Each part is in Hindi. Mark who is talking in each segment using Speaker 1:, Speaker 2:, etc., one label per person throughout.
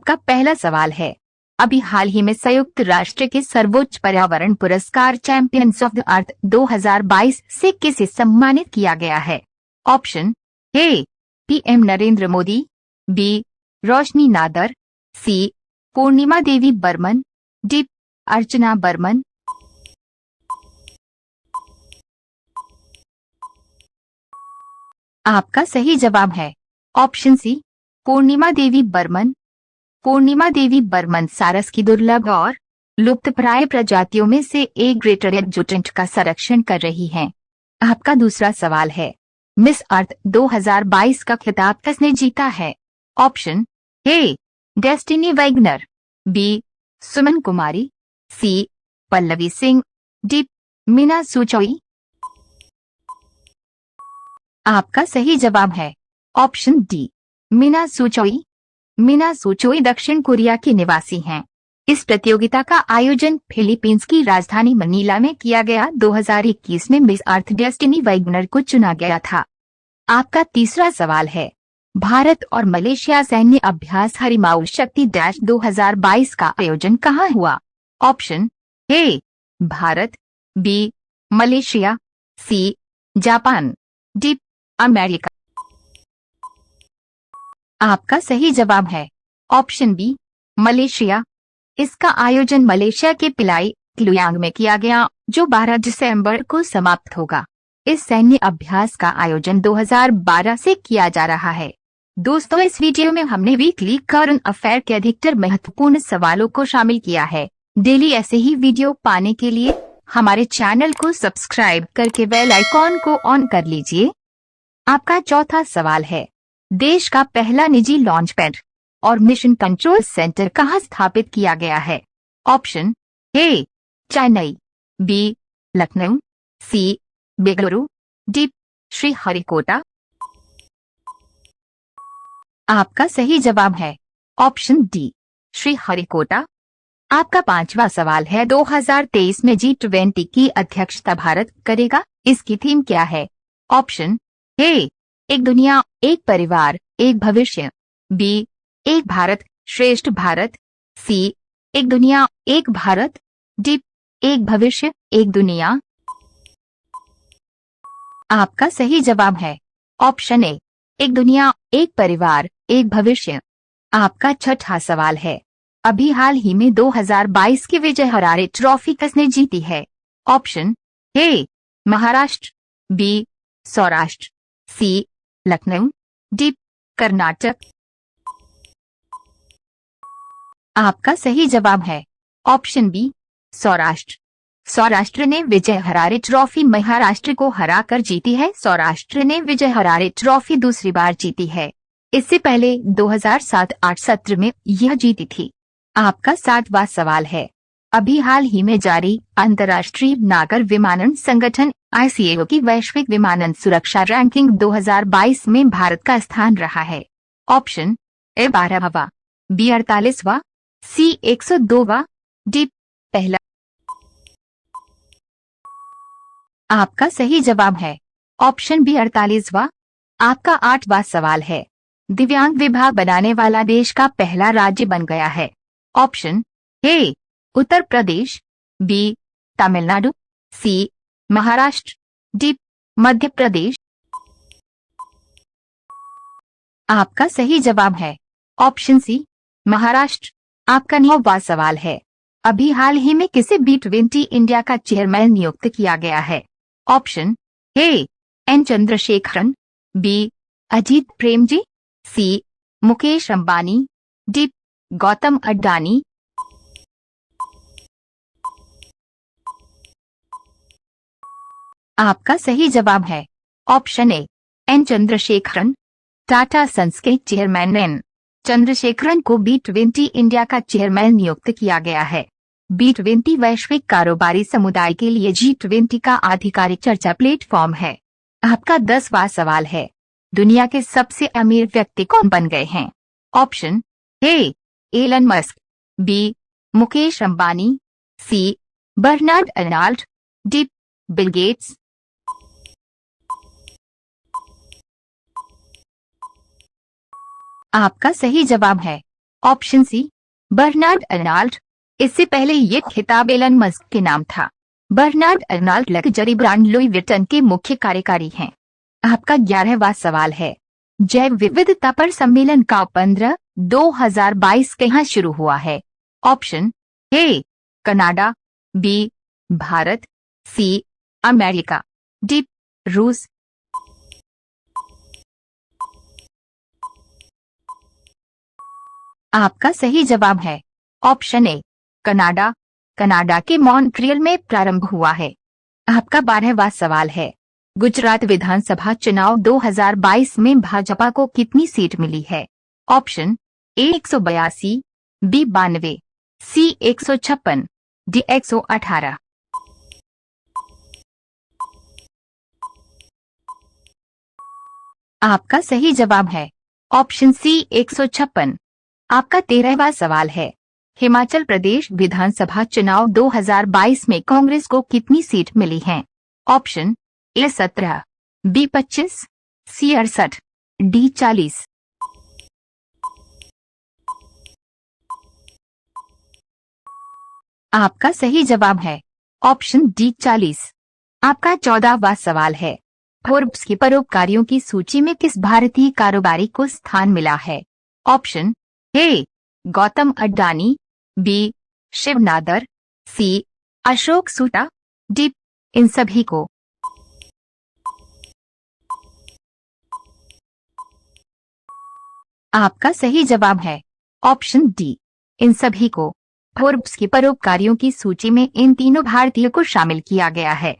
Speaker 1: आपका पहला सवाल है, अभी हाल ही में संयुक्त राष्ट्र के सर्वोच्च पर्यावरण पुरस्कार चैंपियंस ऑफ द अर्थ 2022 से किसे सम्मानित किया गया है? Option A PM Narendra Modi, B Roshni Nadar, C Purnima Devi Barman, D Archana Barman. आपका सही जवाब है ऑप्शन सी पूर्णिमा देवी बर्मन। पूर्णिमा देवी बर्मन सारस की दुर्लभ और लुप्तप्राय प्रजातियों में से एक ग्रेटर एडजुटेंट का संरक्षण कर रही हैं। आपका दूसरा सवाल है, मिस अर्थ 2022 का खिताब किसने जीता है? Option A Destiny Wagner, B Suman Kumari, C Pallavi Singh, D Mina Sue Choi. आपका सही जवाब है option D Mina Sue Choi. Mina Sue Choi दक्षिण कोरिया की निवासी हैं। इस प्रतियोगिता का आयोजन फिलीपींस की राजधानी मनीला में किया गया। 2021 में मिस अर्थ डेस्टिनी वैगनर को चुना गया था। आपका तीसरा सवाल है, भारत और मलेशिया सैन्य अभ्यास हरिमाऊ शक्ति 2022 का आयोजन कहाँ हुआ? Option A Bharat, B Malaysia, C Japan, D America. आपका सही जवाब है ऑप्शन बी मलेशिया। इसका आयोजन मलेशिया के पिलाई क्लुयांग में किया गया, जो 12 दिसंबर को समाप्त होगा। इस सैन्य अभ्यास का आयोजन 2012 से किया जा रहा है। दोस्तों, इस वीडियो में हमने वीकली करंट अफेयर के अधिकतर महत्वपूर्ण सवालों को शामिल किया है। डेली ऐसे ही वीडियो पाने के लिए हमारे चैनल को सब्सक्राइब करके बेल आइकॉन को ऑन कर लीजिए। आपका चौथा सवाल है, देश का पहला निजी लॉन्च पैड और मिशन कंट्रोल सेंटर कहाँ स्थापित किया गया है? Option A Chennai, B Lucknow, C Bengaluru, D Sriharikota. आपका सही जवाब है ऑप्शन डी श्रीहरिकोटा। आपका पांचवा सवाल है, 2023 में G20 की अध्यक्षता भारत करेगा। इसकी थीम क्या है? ऑप्शन ए एक दुनिया एक परिवार एक भविष्य, बी एक भारत श्रेष्ठ भारत, सी एक दुनिया एक भारत, डी एक भविष्य एक दुनिया। आपका सही जवाब है ऑप्शन ए एक दुनिया एक परिवार एक भविष्य। आपका छठा सवाल है, अभी हाल ही में 2022 की विजय हरारे ट्रॉफी किसने जीती है? Option A Maharashtra, B Saurashtra, C Lucknow, D Karnataka. आपका सही जवाब है ऑप्शन बी सौराष्ट्र। सौराष्ट्र ने विजय हरारे ट्रॉफी महाराष्ट्र को हराकर जीती है। सौराष्ट्र ने विजय हरारे ट्रॉफी दूसरी बार जीती है। इससे पहले 2007-08 सत्र में यह जीती थी। आपका सातवां सवाल है, अभी हाल ही में जारी अंतर्राष्ट्रीय नागर विमानन संगठन ICAO की वैश्विक विमानन सुरक्षा रैंकिंग 2022 में भारत का स्थान रहा है। ऑप्शन ए 12वां, बी 48वां, सी 102वां, डी पहला। आपका सही जवाब है ऑप्शन बी 48वां। आपका आठवां सवाल है, दिव्यांग विभाग बनाने वाला देश का पहला राज्य बन गया है। Option A Uttar Pradesh, B Tamil Nadu, C Maharashtra, D Madhya Pradesh. आपका सही जवाब है ऑप्शन सी महाराष्ट्र। आपका 9वां सवाल है, अभी हाल ही में किसे B20 इंडिया का चेयरमैन नियुक्त किया गया है? Option A N Chandrasekaran, B Ajit Premji, C Mukesh Ambani, D Gautam Adani. आपका सही जवाब है option A N Chandrasekaran. Tata Sons के चेयरमैन एन चंद्रशेखरन को B20 इंडिया का चेयरमैन नियुक्त किया गया है। B20 वैश्विक कारोबारी समुदाय के लिए G20 का आधिकारिक चर्चा प्लेटफॉर्म है। आपका 10वां सवाल है, दुनिया के सबसे अमीर व्यक्ति कौन बन गए हैं? Option A Elon Musk, B Mukesh Ambani, C Bernard Arnault, D Bill Gates. आपका सही जवाब है ऑप्शन सी बर्नार्ड अर्नाल्ड। इससे पहले ये खिताब एलन मस्क के नाम था। Bernard Arnault luxury brand Louis Vuitton के मुख्य कार्यकारी हैं। आपका 11वां सवाल है, जैव विविधता पर सम्मेलन का 15/2022 कहाँ शुरू हुआ है? Option A Canada, B Bharat, C America, D रूस। आपका सही जवाब है ऑप्शन ए कनाडा। कनाडा के मॉन्ट्रियल में प्रारंभ हुआ है। आपका 12वां सवाल है, गुजरात विधानसभा चुनाव 2022 में भाजपा को कितनी सीट मिली है? Option A 182, B 92, C 156, D 118। आपका सही जवाब है ऑप्शन सी 156। आपका 13वां सवाल है, हिमाचल प्रदेश विधानसभा चुनाव 2022 में कांग्रेस को कितनी सीट मिली हैं? Option A 17, B 25, C 68, D 40। आपका सही जवाब है ऑप्शन डी 40। आपका 14वां सवाल है, फोर्ब्स की परोपकारियों की सूची में किस भारतीय कारोबारी को स्थान मिला है? Option A Gautam Adani, B Shiv Nadar, C Ashok Soota, D इन सभी को। आपका सही जवाब है ऑप्शन डी इन सभी को। फोर्ब्स की परोपकारियों की सूची में इन तीनों भारतीयों को शामिल किया गया है।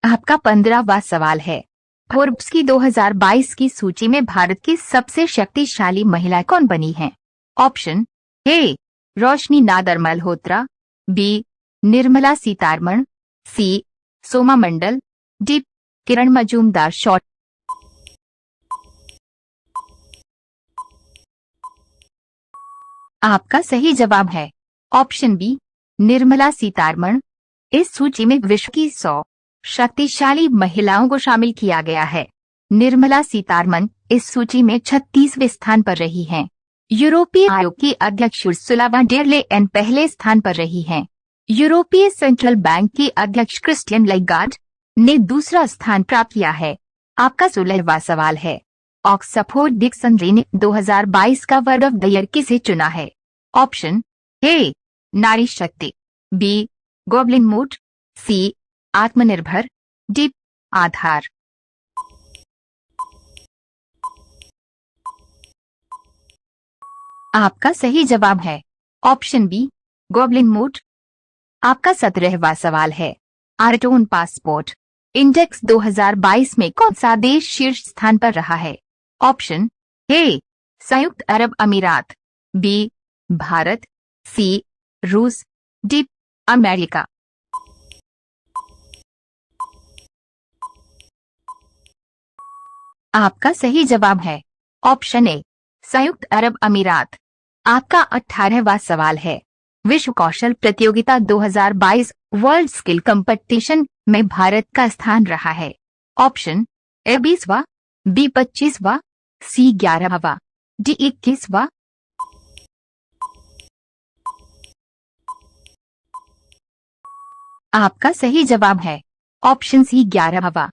Speaker 1: आपका 15वां सवाल है, फोर्ब्स की 2022 की सूची में भारत की सबसे शक्तिशाली महिला कौन बनी है? Option A Roshni Nadar Malhotra, B Nirmala Sitharaman, C Soma Mondal, D Kiran Mazumdar शॉर्ट। आपका सही जवाब है ऑप्शन बी निर्मला सीतारमण। इस सूची में विश्व की 100 शक्तिशाली महिलाओं को शामिल किया गया है। निर्मला सीतारमण इस सूची में 36वें स्थान पर रही हैं। यूरोपीय आयोग की अध्यक्ष उर्सुला वॉन डेर लेयन पहले स्थान पर रही हैं। यूरोपीय सेंट्रल बैंक की अध्यक्ष क्रिस्टियन लागार्ड ने दूसरा स्थान प्राप्त किया है। आपका 16वां सवाल है, ऑक्सफोर्ड डिक्शनरी ने 2022 का वर्ड ऑफ द ईयर किसे चुना है? ऑप्शन ए नारी शक्ति, बी गॉबलिन मूड, सी आत्मनिर्भर, डी आधार। आपका सही जवाब है ऑप्शन बी गॉबलिन मूड। आपका 17वां सवाल है, आर्टोन पासपोर्ट इंडेक्स 2022 में कौन सा देश शीर्ष स्थान पर रहा है? ऑप्शन ए संयुक्त अरब अमीरात, बी भारत, सी रूस, डी अमेरिका। आपका सही जवाब है ऑप्शन ए संयुक्त अरब अमीरात। आपका 18वां सवाल है, विश्व कौशल प्रतियोगिता 2022 वर्ल्ड स्किल कंपटीशन में भारत का स्थान रहा है। ऑप्शन ए 20वां, बी 25वां, सी 11वां, डी 21वां। आपका सही जवाब है ऑप्शन सी 11वां।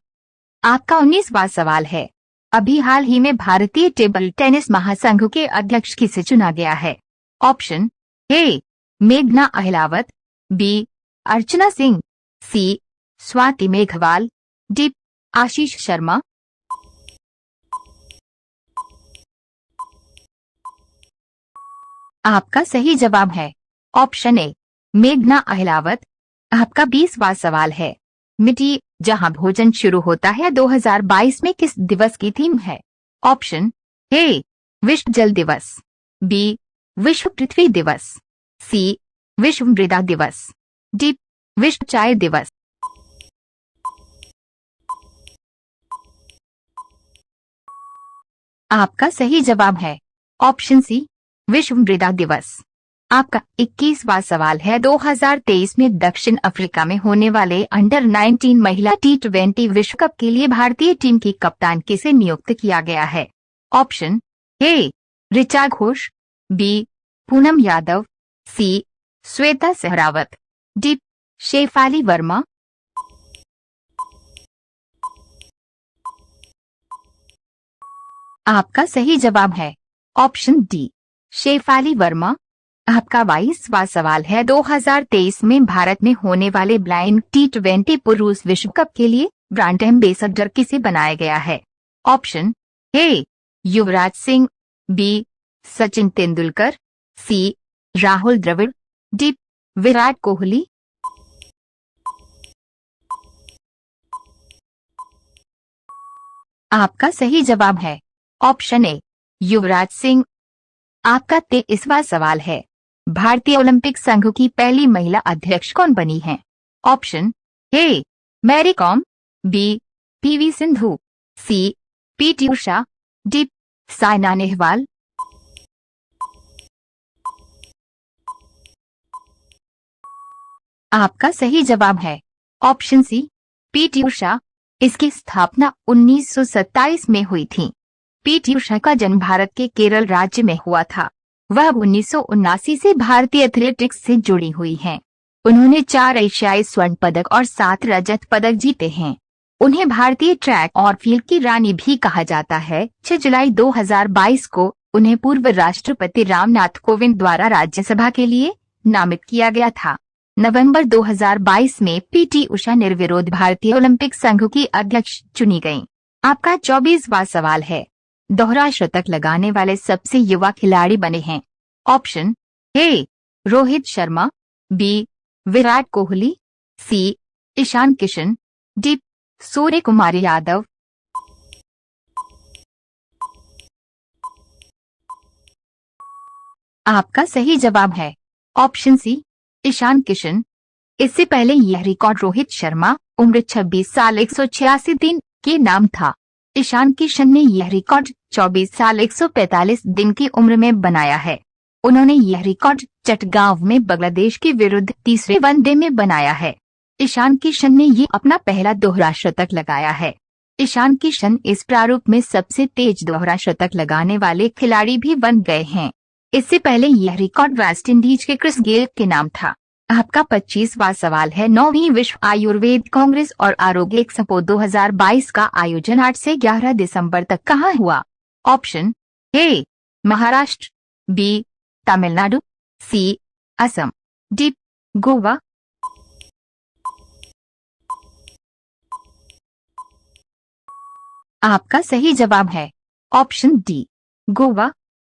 Speaker 1: आपका 19वां सवाल है, अभी हाल ही में भारतीय टेबल टेनिस महासंघ के अध्यक्ष किसे चुना गया है? ऑप्शन ए मेघना अहलावत, बी अर्चना सिंह, सी स्वाति मेघवाल, डी आशीष शर्मा। आपका सही जवाब है ऑप्शन ए मेघना अहलावत। आपका 20वां सवाल है, मिट्टी जहां भोजन शुरू होता है 2022 में किस दिवस की थीम है? ऑप्शन ए विश्व जल दिवस, बी विश्व पृथ्वी दिवस, सी विश्व मृदा दिवस, डी विश्व चाय दिवस। आपका सही जवाब है ऑप्शन सी विश्व मृदा दिवस। आपका 21वां सवाल है, 2023 में दक्षिण अफ्रीका में होने वाले अंडर 19 महिला T20 विश्व कप के लिए भारतीय टीम की कप्तान किसे नियुक्त किया गया है? Option A Richa Ghosh, B Poonam Yadav, C Shweta Sehrawat, D Shafali Verma. आपका सही जवाब है ऑप्शन डी शेफाली वर्मा। आपका 22वां सवाल है, 2023 में भारत में होने वाले ब्लाइंड T20 पुरुष विश्व कप के लिए ब्रांड एम्बेसडर किसे बनाया गया है? Option A Yuvraj Singh, B Sachin Tendulkar, C Rahul Dravid, D Virat Kohli. आपका सही जवाब है ऑप्शन ए युवराज सिंह। आपका 23वां सवाल है, भारतीय ओलंपिक संघ की पहली महिला अध्यक्ष कौन बनी है? Option A Mary Kom, B PV Sindhu, C PT Usha, D Saina Nehwal. आपका सही जवाब है ऑप्शन सी पीटी उषा। इसकी स्थापना 1927 में हुई थी। पीटी उषा का जन्म भारत के केरल राज्य में हुआ था। वह 1979 से भारतीय एथलेटिक्स से जुड़ी हुई हैं। उन्होंने 4 एशियाई स्वर्ण पदक और 7 रजत पदक जीते हैं। उन्हें भारतीय ट्रैक और फील्ड की रानी भी कहा जाता है। 6 जुलाई 2022 को उन्हें पूर्व राष्ट्रपति रामनाथ कोविंद द्वारा राज्यसभा के लिए नामित किया गया था। नवंबर 2022 में पीटी उषा निर्विरोध भारतीय ओलंपिक संघ की अध्यक्ष चुनी गईं। आपका 24वां सवाल है, दोहरा शतक लगाने वाले सबसे युवा खिलाड़ी बने हैं? Option A Rohit Sharma, B Virat Kohli, C Ishan Kishan, D Surya Kumar Yadav. आपका सही जवाब है ऑप्शन सी ईशान किशन। इससे पहले यह रिकॉर्ड रोहित शर्मा उम्र 26 साल 186 दिन के नाम था। ईशान किशन ने यह रिकॉर्ड 24 साल 145 दिन की उम्र में बनाया है। उन्होंने यह रिकॉर्ड चटगांव में बांग्लादेश के विरुद्ध तीसरे वनडे में बनाया है। ईशान किशन ने ये अपना पहला दोहरा शतक लगाया है। ईशान किशन इस प्रारूप में सबसे तेज दोहरा शतक लगाने वाले खिलाड़ी भी बन गए हैं। इससे पहले यह रिकॉर्ड वेस्टइंडीज के क्रिस गेल के नाम था। आपका 25वां सवाल है, 9वीं विश्व आयुर्वेद कांग्रेस और आरोग्य एक्सपो 2022 का आयोजन 8 से 11 दिसंबर तक कहाँ हुआ? Option A Maharashtra, B Tamil Nadu, C Assam, D Goa. आपका सही जवाब है ऑप्शन डी गोवा।